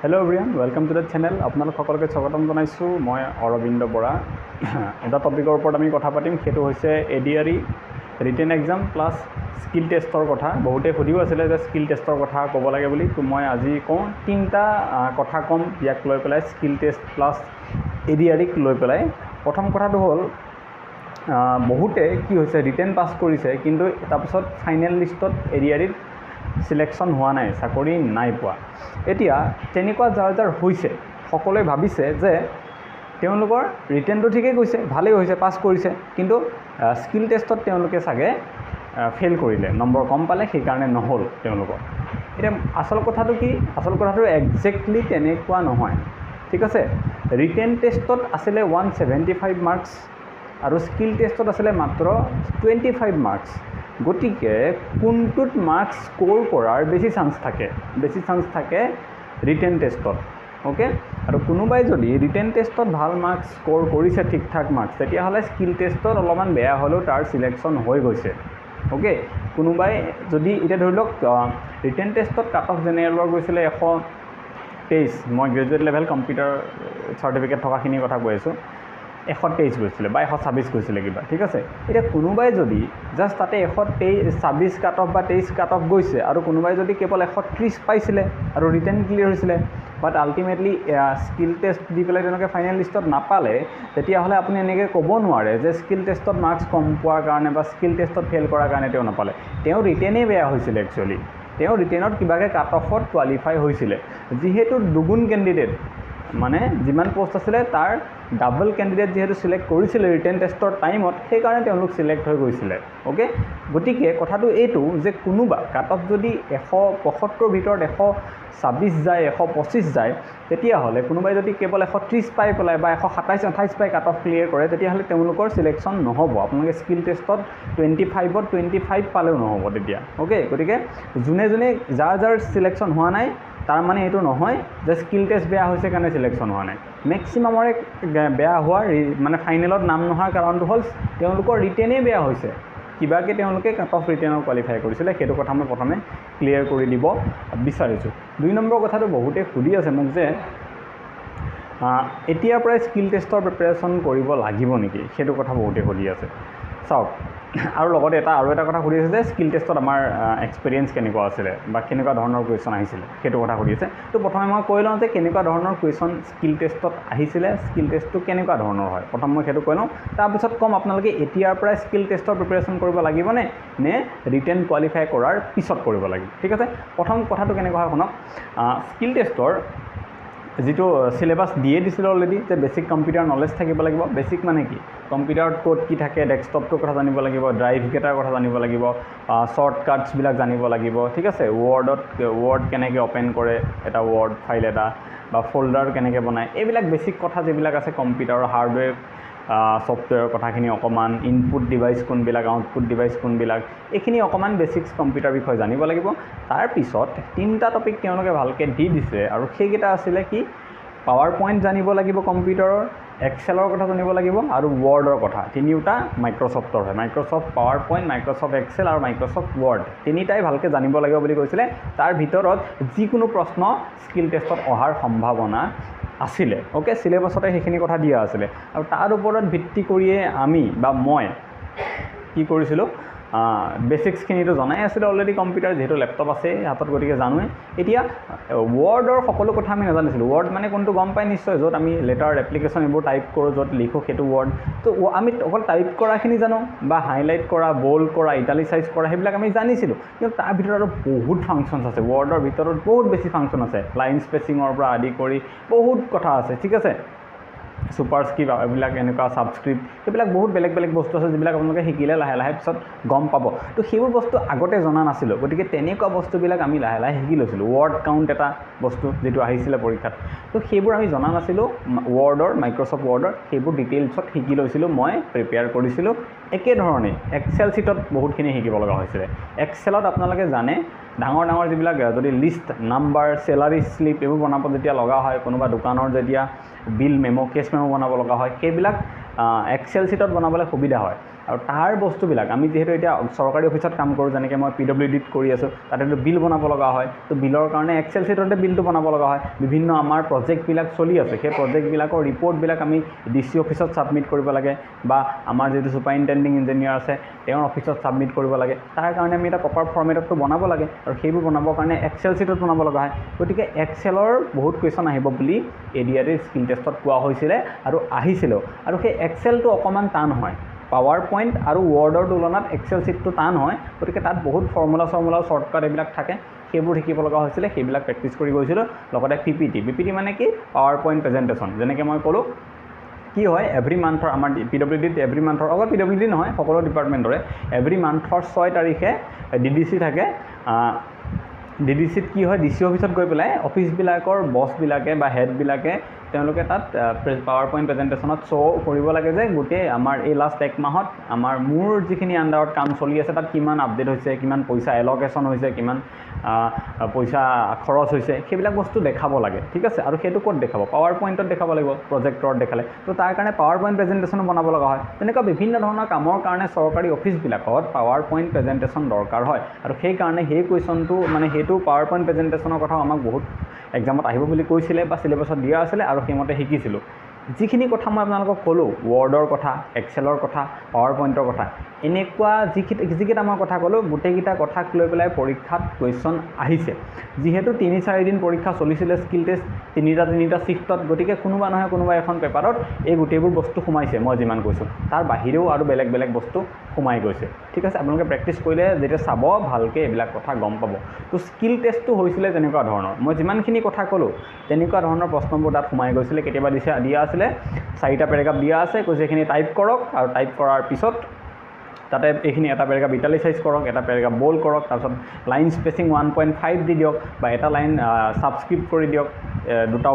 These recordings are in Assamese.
Hello everyone, welcome to the channel. আপোনালোক সকলোকে স্বাগতম জনাইছো মই অৰবিন্দ বৰা এটা টপিকৰ ওপৰত আমি কথা পাতিম সেইটো হৈছে ADRE written exam plus skill টেষ্টৰ কথা বহুতে সুধিও আছিল যে স্কিল টেষ্টৰ কথা ক'ব লাগে বুলি তো মই আজি কওঁ তিনটা কথা কম ইয়াক লৈ পেলাই স্কিল টেষ্ট প্লাস ADRE ক লৈ পেলাই প্ৰথম কথাটো হ'ল বহুতে কি হৈছে ৰিটেন পাস কৰিছে কিন্তু তাৰপিছত ফাইনেল লিষ্টত ADRE সিলেকশন হোৱা নাই চাকৰি নাই পোৱা এতিয়া তেনেকুৱা যাৰ হৈছে সকলোৱে ভাবিছে যে তেওঁলোকৰ ৰিটেনটো ঠিকই গৈছে ভালেই হৈছে পাস কৰিছে কিন্তু স্কিল টেষ্টত তেওঁলোকে সাগে ফেল কৰিলে নম্বৰ কম পালে সেই কাৰণে নহল তেওঁলোকৰ এটা আসল কথাটো কি আসল কথাটো এক্স্যাক্টলি তেনেকুৱা নহয় ঠিক আছে ৰিটেন টেষ্টত আছিল 175 মাৰ্কস আৰু স্কিল টেষ্টত আছিল মাত্ৰ 25 মাৰ্কস গতিকে কোনটোত মাৰ্কস স্কোৰ কৰাৰ বেশি চান্স থাকে ৰিটেন টেষ্টত ওকে আৰু কোনোবাই যদি ৰিটেন টেষ্টত ভাল মাৰ্কস স্কোৰ কৰিছে ঠিকঠাক মাৰ্কস তেতিয়া হলে স্কিল টেষ্টত অলপমান বেয়া হলেও তাৰ সিলেকশন হৈ গৈছে ওকে কোনোবাই যদি এটা ধৰি লওক ৰিটেন টেষ্টত কাট অফ জেনেৰেলৰ গৈছিলে 123 মই গ্ৰেজুৱেট লেভেল কম্পিউটাৰ সাৰ্টিফিকেট থকাখিনি কথা কৈ আছো 123 গৈছিলে বা 126 গৈছিলে কিবা ঠিক আছে এটা কোনোবাই যদি জাস্ট তাতে 126 কাট অফ বা 23 কাট অফ গৈছে আৰু কোনোবাই যদি কেৱল 130 পাইছিলে আৰু ৰিটেন ক্লিয়াৰ হৈছিলে বাট আলটিমেটলি স্কিল টেষ্ট দি পেলাই তেনেকৈ ফাইনেল লিষ্টত নাপালে তেতিয়া হলে আপুনি এনেকৈ ক'ব নোৱাৰে যে স্কিল টেষ্টত মাৰ্কস কম পোৱাৰ কাৰণে বা স্কিল টেষ্টত ফেল কৰাৰ কাৰণে তেওঁ নাপালে তেওঁ ৰিটেনে বেয়া হৈছিল একচুয়ালি তেওঁ ৰিটেনত কিবাকে কাট অফত কোৱালিফাই হৈছিলে যেহেতু দুগুণ ক্যান্ডিডেট মানে যিমান পোষ্ট আছিল তাৰ ডাবল ক্যান্ডিডেট যেহেতু সিলেক্ট কৰিছিল ৰিটেন টেষ্টৰ টাইমত সেই কাৰণে তেওঁলোক সিলেক্ট হৈ গৈছিল ওকে গতিকে কথাটো এইটো যে কোনোবা কাট অফ যদি 175 ভিতৰত 126 যায় 125 যায় তেতিয়া হলে কোনোবাই যদি কেৱল 130 পাই পেলাই বা 127 28 পাই কাট অফ ক্লিয়াৰ কৰে তেতিয়া হলে তেওঁলোকৰ সিলেকশন নহব আপোনালোকে স্কিল টেষ্টত 25 পালেও নহব তেতিয়া ওকে গতিকে জুনে যাৰ সিলেকশন হোৱা নাই তাৰ মানে এটো নহয় যে স্কিল টেষ্ট বেয়া হৈছে কাৰণে সিলেকশন হোৱা নাই ম্যাক্সিমামৰে বেয়া হোৱা মানে ফাইনেলত নাম নোহাৰ কাৰণটো হ'ল তেওঁলোকৰ ৰিটেনে বেয়া হৈছে কিবাকে তেওঁলোকে কাট অফ ৰিটেনৰ কোৱালিফাই কৰিছিল সেইটো কথা মই প্ৰথমে ক্লিয়াৰ কৰি দিব বিচাৰিছো দুই নম্বৰ কথাটো বহুতে সুধি আছে মোক যে এতিয়াৰ পৰা স্কিল টেষ্টৰ প্ৰিপাৰেচন কৰিব লাগিব নেকি সেইটো কথা বহুতে সুধি আছে চাওক আৰু লগতে আৰু এটা কথা সুধি আছে যে স্কিল টেষ্টত আমাৰ এক্সপেৰিয়েন্স কেনেকুৱা আছিল বা কেনেকুৱা ধৰণৰ কোৱেশ্চন আহিছিল সেইটো কথা সুধি আছে তো প্ৰথমে মই কৈ লওঁ যে কেনেকুৱা ধৰণৰ কোৱেশ্চন স্কিল টেষ্টত আহিছিল স্কিল টেষ্টটো কেনেকুৱা ধৰণৰ হয় প্ৰথম মই সেইটো কৈ লওঁ তাৰ পিছত কম আপোনালোকে এতিয়াৰ পৰা স্কিল টেষ্টৰ প্ৰিপাৰেচন কৰিব লাগিব নে ৰিটেন কোৱালিফাই কৰাৰ পিছত কৰিব লাগিব ঠিক আছে প্ৰথম কথাটো কেনেকুৱা হয় শুনক স্কিল টেষ্টৰ যেটো সিলেবাস দিয়ে দিছিল অলৰেডি যে বেসিক কম্পিউটাৰ নলেজ থাকিব লাগিব বেসিক মানে কি কম্পিউটাৰত কোড কি থাকে ডেস্কটপটোৰ কথা জানিব লাগিব ড্ৰাইভ কেটাৰ কথা জানিব লাগিব শৰ্টকাটস বিলাক জানিব লাগিব ঠিক আছে ওয়াৰ্ড কেনেকৈ ওপেন কৰে এটা ওয়াৰ্ড ফাইল এটা বা ফোল্ডাৰ কেনেকৈ বনায় এইবিলাক বেসিক কথা যেবিলাক আছে কম্পিউটাৰৰ হাৰ্ডৱেৰ সফটৱেৰৰ কথাখিনি অকমান ইনপুট ডিভাইস কোনবিলাক আউটপুট ডিভাইস কোনবিলাক এইখিনি অকমান বেসিক্স কম্পিউটাৰ বিষয় জানিব লাগিব তাৰ পিছত তিনটা টপিক তেওঁলোকে ভালকে দি দিছে আৰু সেইকেইটা আছিল কি পাৱাৰ পইণ্ট জানিব লাগিব কম্পিউটাৰৰ এক্সেলৰ কথা জানিব লাগিব আৰু ওয়াৰ্ডৰ কথা তিনিটা মাইক্ৰসফটৰ হয় মাইক্ৰসফট পাৱাৰ পইণ্ট মাইক্ৰসফট এক্সেল আৰু মাইক্ৰসফট ওয়াৰ্ড তিনিটাই ভালকে জানিব লাগিব বুলি কৈছিলে তাৰ ভিতৰত যিকোনো প্ৰশ্ন স্কিল টেষ্টত অহাৰ সম্ভাৱনা আছিলে ওকে সিলেবাসতে সেইখিনি কথা দিয়া আছিলে আৰু তাৰ ওপৰত ভিত্তি কৰিয়ে আমি বা মই কি কৰিছিলো বেসিক্স খিনিটো জনাই আছিল অলৰেডি কম্পিউটাৰ যেহেতু ল্যাপটপ আছে হাতত গতিকে জানোৱে এতিয়া ওয়াৰ্ডৰ সকলো কথা আমি নাজানিছিলো ওয়াৰ্ড মানে কোনটো গম পাই নিশ্চয় যত আমি লেটাৰ এপ্লিকেশন এইবোৰ টাইপ কৰো যত লিখো সেইটো ওয়াৰ্ড তো আমি অকল টাইপ কৰাখিনি জানো বা হাইলাইট কৰা বোল্ড কৰা ইটালিসাইজ কৰা সেইবিলাক আমি জানিছিলো কিন্তু তাৰ ভিতৰত বহুত ফাংচনছ আছে ওয়াৰ্ডৰ ভিতৰত বহুত বেছি ফাংচন আছে লাইন স্পেচিঙৰ পৰা আদি কৰি বহুত কথা আছে ঠিক আছে সুপাৰস্ক্ৰিপ্ট এইবিলাক এনেকুৱা সাবস্ক্ৰিপ্ট এইবিলাক বহুত বেলেগ বস্তু আছে যিবিলাক আপোনালোকে শিকিলে লাহে পিছত গম পাব তো সেইবোৰ বস্তু আগতে জনা নাছিল গতিকে তেনেকুৱা বস্তুবিলাক আমি লাহে শিকি লৈছিলো ওয়াৰ্ড কাউন্ট এটা বস্তু যেটো আহিছিল পৰীক্ষাত তো সেইবোৰ আমি জনা নাছিল ওয়াৰ্ডৰ মাইক্ৰসফট ওয়াৰ্ডৰ সেইবোৰ ডিটেইলছত শিকি লৈছিলো মই প্ৰিপেয়াৰ কৰিছিলো একে ধৰণে এক্সেল শীটত বহুতখিনি শিকিব লগা হৈছিল এক্সেলত আপোনালোকে জানে ডাঙৰ যিবিলাক যদি লিষ্ট নাম্বাৰ স্যালাৰি স্লিপ এইবোৰ বনাব যেতিয়া লগা হয় কোনোবা দোকানৰ যেতিয়া বিল মেমো কেছ মেমো বনাব লগা হয় সেইবিলাক এক্সেল শীটত বনাবলৈ সুবিধা হয় আৰু তাৰ বস্তুবিলাক আমি যেহেতু এতিয়া চৰকাৰী অফিচত কাম কৰোঁ যেনেকৈ মই PWDত কৰি আছোঁ তাতেতো বিল বনাব লগা হয় তো বিলৰ কাৰণে এক্সেল ছিটতে বিলটো বনাব লগা হয় বিভিন্ন আমাৰ প্ৰজেক্টবিলাক চলি আছে সেই প্ৰজেক্টবিলাকৰ ৰিপৰ্টবিলাক আমি DC অফিচত ছাবমিট কৰিব লাগে বা আমাৰ যিটো ছুপাৰিনটেণ্ডিং ইঞ্জিনিয়াৰ আছে তেওঁৰ অফিচত ছাবমিট কৰিব লাগে তাৰ কাৰণে আমি এটা প্ৰপাৰ ফৰ্মেটতো বনাব লাগে আৰু সেইবোৰ বনাবৰ কাৰণে এক্সেল ছিটত বনাব লগা হয় গতিকে এক্সেলৰ বহুত কুৱেশ্যন আহিব বুলি ADRE স্কিল টেষ্টত কোৱা হৈছিলে আৰু আহিছিলেও আৰু সেই এক্সেলটো অকণমান টান হয় পাৱাৰ পইণ্ট আৰু ৱৰ্ডৰ তুলনাত এক্সেল ছিটটো টান হয় গতিকে তাত বহুত ফৰ্মুলা শ্বৰ্টকাট এইবিলাক থাকে সেইবোৰ শিকিব লগা হৈছিলে সেইবিলাক প্ৰেক্টিছ কৰি গৈছিলোঁ লগতে PPT মানে কি পাৱাৰ পইণ্ট প্ৰেজেণ্টেশ্যন যেনেকৈ মই ক'লোঁ কি হয় এভৰি মান্থৰ আমাৰ PWDত এভৰি মান্থৰ অকল PWD নহয় সকলো ডিপাৰ্টমেণ্টৰে এভৰি মান্থৰ 6 তাৰিখে DDC থাকে DDCত কি হয় DC অফিচত গৈ পেলাই অফিচবিলাকৰ বছবিলাকে বা হেডবিলাকে তেওঁলোকে তাত পাৱাৰ পইণ্ট প্ৰেজেণ্টেশ্যনত শ্ব' কৰিব লাগে যে গোটেই আমাৰ এই লাষ্ট এক মাহত আমাৰ মোৰ যিখিনি আণ্ডাৰত কাম চলি আছে তাত কিমান আপডেট হৈছে কিমান পইচা এল'কেশ্যন হৈছে কিমান পইচা খৰচ হৈছে সেইবিলাক বস্তু দেখাব লাগে ঠিক আছে আৰু সেইটো ক'ত দেখাব পাৱাৰ পইণ্টত দেখাব লাগিব প্ৰজেক্টৰত দেখালে তো তাৰ কাৰণে পাৱাৰ পইণ্ট প্ৰেজেণ্টেশ্যনো বনাব লগা হয় তেনেকুৱা বিভিন্ন ধৰণৰ কামৰ কাৰণে চৰকাৰী অফিচবিলাকত পাৱাৰ পইণ্ট প্ৰেজেণ্টেশ্যন দৰকাৰ হয় আৰু সেইকাৰণে সেই কুৱেশ্যনটো মানে সেইটো পাৱাৰ পইণ্ট প্ৰেজেণ্টেশ্যনৰ কথাও আমাক বহুত এক্সামত আহিব বুলি কৈছিলে বা চিলেবাছত দিয়া আছিলে আৰু সেইমতে শিকিছিলোঁ যিখিনি কথা মই আপোনালোকক ক'লোঁ ৱৰ্ডৰ কথা এক্সেলৰ কথা পাৱাৰ পইণ্টৰ কথা এনেকুৱা যিকেইটা মই কথা ক'লোঁ গোটেইকেইটা কথাক লৈ পেলাই পৰীক্ষাত কুৱেশ্যন আহিছে যিহেতু 3-4 দিন পৰীক্ষা চলিছিলে স্কিল টেষ্ট তিনিটা শিফ্টত গতিকে কোনোবা নহয় কোনোবা এখন পেপাৰত এই গোটেইবোৰ বস্তু সোমাইছে মই যিমান কৈছোঁ তাৰ বাহিৰেও আৰু বেলেগ বস্তু সোমাই গৈছে ঠিক আছে আপোনালোকে প্ৰেক্টিছ কৰিলে যেতিয়া চাব ভালকৈ এইবিলাক কথা গম পাব তো স্কিল টেষ্টটো হৈছিলে তেনেকুৱা ধৰণৰ মই যিমানখিনি কথা ক'লোঁ তেনেকুৱা ধৰণৰ প্ৰশ্নবোৰ তাত সোমাই গৈছিলে কেতিয়াবা দিয়া আছিলে 4টা পেৰাগ্ৰাফ দিয়া আছে কৈছে এইখিনি টাইপ কৰক আৰু টাইপ কৰাৰ পিছত তাতে এইখিনি এটা পেৰাগ্ৰাফ ইটালিচাইজ কৰক এটা পেৰাগ্ৰাফ বোল্ড কৰক তাৰপিছত লাইন স্পেচিং 1.5 দি দিয়ক বা এটা লাইন ছাবস্ক্ৰিপ্ট কৰি দিয়ক দুটা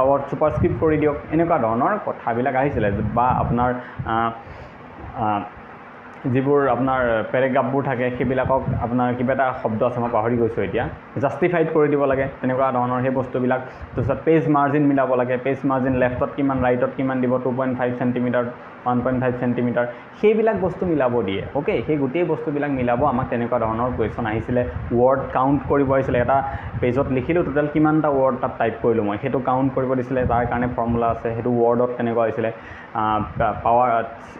ৱৰ্ড ছুপাৰস্ক্ৰিপ্ট কৰি দিয়ক এনেকুৱা ধৰণৰ কথাবিলাক আহিছিলে বা আপোনাৰ যিবোৰ আপোনাৰ পেৰাগ্ৰাফবোৰ থাকে সেইবিলাকক আপোনাৰ কিবা এটা শব্দ আছে মই পাহৰি গৈছোঁ এতিয়া জাষ্টিফাইড কৰি দিব লাগে তেনেকুৱা ধৰণৰ সেই বস্তুবিলাক তাৰপিছত পেজ মাৰ্জিন মিলাব লাগে পেজ মাৰ্জিন লেফ্টত কিমান ৰাইটত কিমান দিব 2.5 চেণ্টিমিটাৰ 1.5 চেণ্টিমিটাৰ সেইবিলাক বস্তু মিলাব দিয়ে ওকে সেই গোটেই বস্তুবিলাক মিলাব আমাক তেনেকুৱা ধৰণৰ কুৱেশ্যন আহিছিলে ৱৰ্ড কাউণ্ট কৰিব আহিছিলে এটা পেজত লিখিলোঁ টোটেল কিমানটা ৱৰ্ড তাত টাইপ কৰিলোঁ মই সেইটো কাউণ্ট কৰিব দিছিলে তাৰ কাৰণে ফৰ্মুলা আছে সেইটো ৱৰ্ডত তেনেকুৱা হৈছিলে পাৱাৰ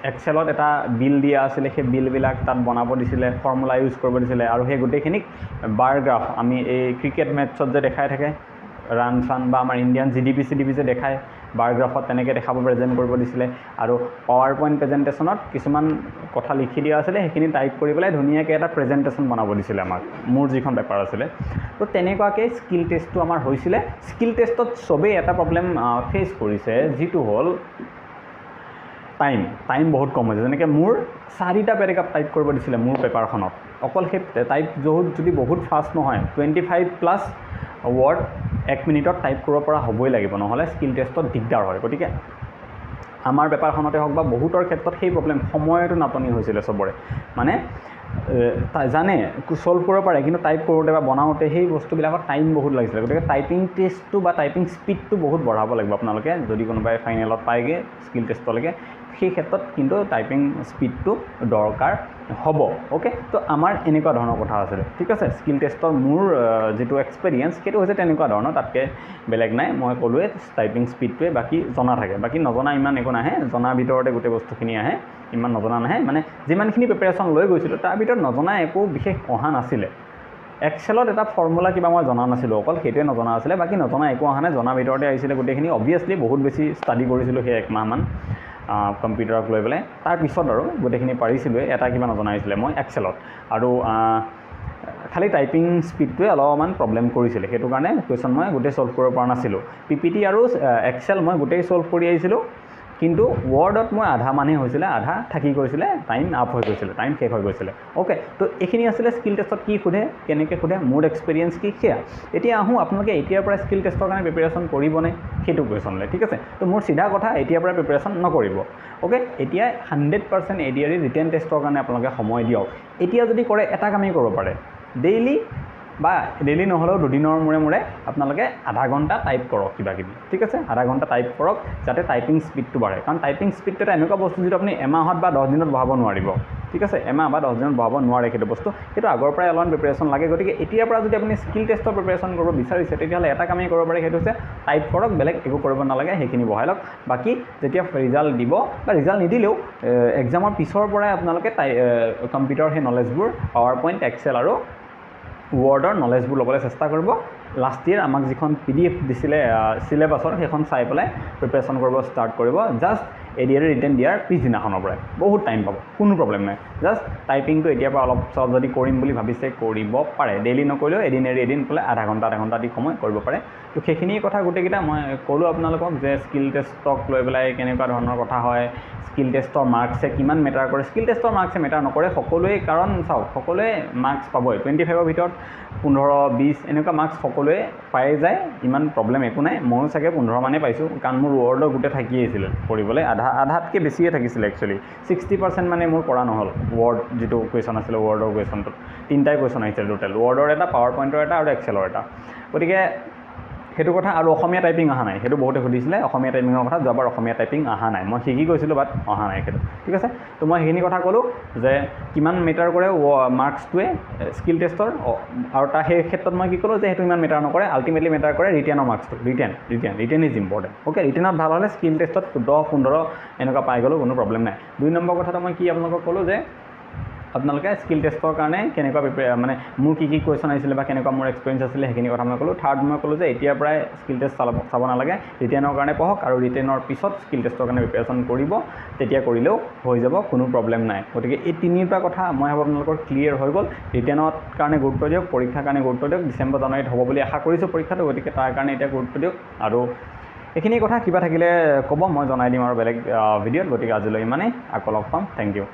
এক্সেলত এটা বিল দিয়া আছিলে সেই বিলবিলাক তাত বনাব দিছিলে ফৰ্মুলা ইউজ কৰিব দিছিলে আৰু সেই গোটেইখিনিক বাৰ গ্ৰাফ আমি এই ক্ৰিকেট মেটছত যে দেখাই থাকে ৰান বা আমাৰ ইণ্ডিয়ান GDP যে দেখায় বাৰ গ্ৰাফত তেনেকৈ দেখাব প্ৰেজেণ্ট কৰিব দিছিলে আৰু পাৱাৰ পইণ্ট প্ৰেজেণ্টেশ্যনত কিছুমান কথা লিখি দিয়া আছিলে সেইখিনি টাইপ কৰি পেলাই ধুনীয়াকৈ এটা প্ৰেজেণ্টেশ্যন বনাব দিছিলে আমাক মোৰ যিখন পেপাৰ আছিলে তো তেনেকুৱাকৈ স্কিল টেষ্টটো আমাৰ হৈছিলে স্কিল টেষ্টত চবেই এটা প্ৰব্লেম ফেচ কৰিছে যিটো হ'ল টাইম বহুত কম হৈছে যেনেকৈ মোৰ 4টা পেৰাগ্ৰাফ টাইপ কৰিব দিছিলে মোৰ পেপাৰখনত অকল সেই টাইপ যদি বহুত ফাষ্ট নহয় 25+ ৱৰ্ড 1 মিনিটত টাইপ কৰিব পৰা হ'বই লাগিব নহ'লে স্কিল টেষ্টত দিগদাৰ হয় গতিকে আমাৰ পেপাৰখনতে হওক বা বহুতৰ ক্ষেত্ৰত সেই প্ৰব্লেম সময়টো নাটনি হৈছিলে চবৰে মানে জানে ছল্ভ কৰিব পাৰে কিন্তু টাইপ কৰোঁতে বা বনাওঁতে সেই বস্তুবিলাকত টাইম বহুত লাগিছিলে গতিকে টাইপিং টেষ্টটো বা টাইপিং স্পীডটো বহুত বঢ়াব লাগিব আপোনালোকে যদি কোনোবাই ফাইনেলত পায়গৈ স্কিল টেষ্টলৈকে সেই ক্ষেত্ৰত কিন্তু টাইপিং স্পীডটো দৰকাৰ হ'ব ওকে তো আমাৰ এনেকুৱা ধৰণৰ কথা আছিলে ঠিক আছে স্কিল টেষ্টৰ মোৰ যিটো এক্সপেৰিয়েঞ্চ সেইটো হৈছে তেনেকুৱা ধৰণৰ তাতকৈ বেলেগ নাই মই ক'লোৱে টাইপিং স্পীডটোৱে বাকী জনা থাকে বাকী নজনা ইমান একো নাহে জনাৰ ভিতৰতে গোটেই বস্তুখিনি আহে ইমান নজনা নাহে মানে যিমানখিনি প্ৰিপেৰেশ্যন লৈ গৈছিলোঁ তাৰ ভিতৰত নজনা একো বিশেষ অহা নাছিলে এক্সেলত এটা ফৰ্মুলা কিবা মই জনা নাছিলোঁ অকল সেইটোৱে নজনা আছিলে বাকী নজনা একো অহা নাই জনাৰ ভিতৰতে আহিছিলে গোটেইখিনি অবভিয়াছলি বহুত বেছি ষ্টাডি কৰিছিলোঁ সেই একমাহমান কম্পিউটাৰক লৈ পেলাই তাৰপিছত আৰু গোটেইখিনি পাৰিছিলোঁৱে এটা কিবা নজনা আহিছিলে মই এক্সেলত আৰু খালি টাইপিং স্পীডটোৱে অলপমান প্ৰব্লেম কৰিছিলে সেইটো কাৰণে কুৱেশ্যন মই গোটেই ছল্ভ কৰিব পৰা নাছিলোঁ PPT আৰু এক্সেল মই গোটেই ছল্ভ কৰি আহিছিলোঁ কিন্তু ৱৰ্ডত মই আধা মানহে হৈছিলে আধা থাকি গৈছিলে টাইম আপ হৈ গৈছিলে টাইম শেষ হৈ গৈছিলে ওকে তো এইখিনি আছিলে স্কিল টেষ্টত কি সোধে কেনেকৈ সোধে মোৰ এক্সপেৰিয়েঞ্চ কি সেয়া এতিয়া আহোঁ আপোনালোকে এতিয়াৰ পৰা স্কিল টেষ্টৰ কাৰণে প্ৰিপেৰেশ্যন কৰিবনে সেইটো কুৱেশ্যনলৈ ঠিক আছে তো মোৰ চিধা কথা এতিয়াৰ পৰা প্ৰিপেৰেশ্যন নকৰিব ওকে এতিয়া 100% ADRE ৰিটেন টেষ্টৰ কাৰণে আপোনালোকে সময় দিয়ক এতিয়া যদি কৰে এটা কামেই কৰিব পাৰে ডেইলি বা ডেইলি নহ'লেও দুদিনৰ মূৰে মূৰে আপোনালোকে আধা ঘণ্টা টাইপ কৰক কিবা কিবি ঠিক আছে আধা ঘণ্টা টাইপ কৰক যাতে টাইপিং স্পীডটো বাঢ়ে কাৰণ টাইপিং স্পীডটো এটা এনেকুৱা বস্তু যিটো আপুনি এমাহত বা 10 দিনত বঢ়াব নোৱাৰিব ঠিক আছে এমাহ বা 10 দিনত বঢ়াব নোৱাৰে সেইটো বস্তু সেইটো আগৰ পৰাই অলপমান প্ৰিপাৰেশ্যন লাগে গতিকে এতিয়াৰ পৰা যদি আপুনি স্কিল টেষ্টৰ প্ৰিপাৰেশ্যন কৰিব বিচাৰিছে তেতিয়াহ'লে এটা কামেই কৰিব পাৰে সেইটো হৈছে টাইপ কৰক বেলেগ একো কৰিব নালাগে সেইখিনি বঢ়াই লওক বাকী যেতিয়া ৰিজাল্ট দিব বা ৰিজাল্ট নিদিলেও এক্সামৰ পিছৰ পৰাই আপোনালোকে কম্পিউটাৰ সেই নলেজবোৰ পাৱাৰ পইণ্ট এক্সেল আৰু ৱৰ্ডৰ নলেজবোৰ ল'বলৈ চেষ্টা কৰিব লাষ্ট ইয়েৰ আমাক যিখন PDF দিছিলে চিলেবাছৰ সেইখন চাই পেলাই প্ৰিপাৰেশ্যন কৰিব ষ্টাৰ্ট কৰিব জাষ্ট ADRE ৰিটেন দিয়াৰ পিছদিনাখনৰ পৰাই বহুত টাইম পাব কোনো প্ৰব্লেম নাই জাষ্ট টাইপিংটো এতিয়াৰ পৰা অলপ চলপ যদি কৰিম বুলি ভাবিছে কৰিব পাৰে ডেইলি নকৰিলেও এদিন ক'লে আধা ঘণ্টা দি সময় কৰিব পাৰে তো সেইখিনি কথা গোটেইকেইটা মই ক'লোঁ আপোনালোকক যে স্কিল টেষ্টক লৈ পেলাই কেনেকুৱা ধৰণৰ কথা হয় স্কিল টেষ্টৰ মাৰ্কছে কিমান মেটাৰ কৰে স্কিল টেষ্টৰ মাৰ্কছে মেটাৰ নকৰে সকলোৱে কাৰণ চাওক সকলোৱে মাৰ্কছ পাবই 25ৰ ভিতৰত 15-20 এনেকুৱা মাৰ্কছ সকলোৱে পাই যায় ইমান প্ৰব্লেম একো নাই ময়ো চাগে 15 মানে পাইছোঁ কাৰণ মোৰ ৱৰ্ডৰ গোটেই থাকিয়ে আছিল কৰিবলৈ আধাতকৈ বেছিয়ে থাকিছিলে একচুৱেলি 60% মানে মোৰ কৰা নহ'ল ৱৰ্ড যিটো কুৱেশ্যন আছিলে ৱৰ্ডৰ কুৱেশ্যনটোত 3টাই কুৱেশ্যন আহিছিল টোটেল ৱৰ্ডৰ এটা পাৱাৰ পইণ্টৰ এটা আৰু এক্সেলৰ এটা গতিকে সেইটো কথা আৰু অসমীয়া টাইপিং অহা নাই সেইটো বহুতে সুধিছিলে অসমীয়া টাইপিঙৰ কথা যোৱাবাৰ অসমীয়া টাইপিং অহা নাই মই শিকি গৈছিলোঁ বাট অহা নাই সেইটো ঠিক আছে তো মই সেইখিনি কথা ক'লোঁ যে কিমান মেটাৰ কৰে মাৰ্কছটোৱে স্কিল টেষ্টৰ আৰু তাৰ সেই ক্ষেত্ৰত মই কি ক'লোঁ যে সেইটো ইমান মেটাৰ নকৰে আল্টিমেটলি মেটাৰ কৰে ৰিটেনৰ মাৰ্কছটো ৰিটেন ইজ ইম্পৰ্টেণ্ট অ'কে ৰিটেনত ভাল হ'লে স্কিল টেষ্টত 10-15 এনেকুৱা পাই গ'লেও কোনো প্ৰব্লেম নাই 2 নম্বৰ কথাটো মই কি আপোনালোকক ক'লোঁ যে আপোনালোকে স্কিল টেষ্টৰ কাৰণে কেনেকুৱা মানে মোৰ কি কুৱেশ্যন আহিছিলে বা কেনেকুৱা মোৰ এক্সপিৰিয়েঞ্চ আছিলে সেইখিনি কথা মই ক'লোঁ থাৰ্ড মই ক'লোঁ যে এতিয়াৰ পৰাই স্কিল টেষ্ট চাব নালাগে ৰিটেনৰ কাৰণে পঢ়ক আৰু ৰিটেনৰ পিছত স্কিল টেষ্টৰ কাৰণে প্ৰিপাৰেশ্যন কৰিব তেতিয়া কৰিলেও হৈ যাব কোনো প্ৰব্লেম নাই গতিকে এই তিনিটা কথা মই ভাবোঁ আপোনালোকৰ ক্লিয়াৰ হৈ গ'ল ৰিটেনৰ কাৰণে গুৰুত্ব দিয়ক পৰীক্ষাৰ কাৰণে গুৰুত্ব দিয়ক ডিচেম্বৰ জানুৱাৰীত হ'ব বুলি আশা কৰিছোঁ পৰীক্ষাটো গতিকে তাৰ কাৰণে এতিয়া গুৰুত্ব দিয়ক আৰু এইখিনি কথা কিবা থাকিলে ক'ব মই জনাই দিম আৰু বেলেগ ভিডিঅ'ত গতিকে আজিলৈ ইমানেই আকৌ লগ পাম থেংক ইউ